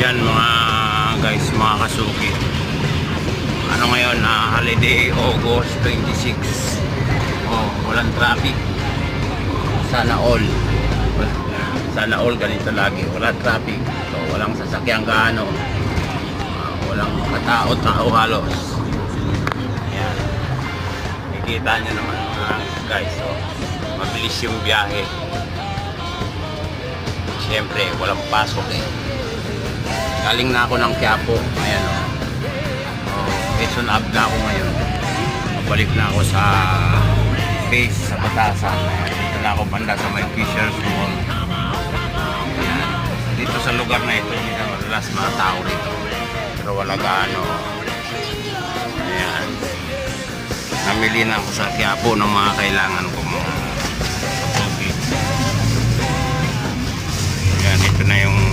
Yan mga guys, mga kasuki. Ano ngayon, holiday August 26. Oh, walang traffic. Sana all. Sana all ganito lagi. Wala traffic. So, walang sasakyan gaano. Walang katao-tao halos. Yan. Nakikita nyo naman mga guys. So, mabilis yung biyahe. Siyempre, walang pasok eh. Galing na ako ng Quiapo. Ayan o. Quezon Ave na ako ngayon. Balik na ako sa base sa Batasan. Dito na ako banda sa may Fisher's Mall. Ayan. Dito sa lugar na ito, hindi na madalas mga tao dito. Pero wala gaano. Ayan. Namili na ako sa Quiapo ng mga kailangan ko mga kapugit. Ayan, ito na yung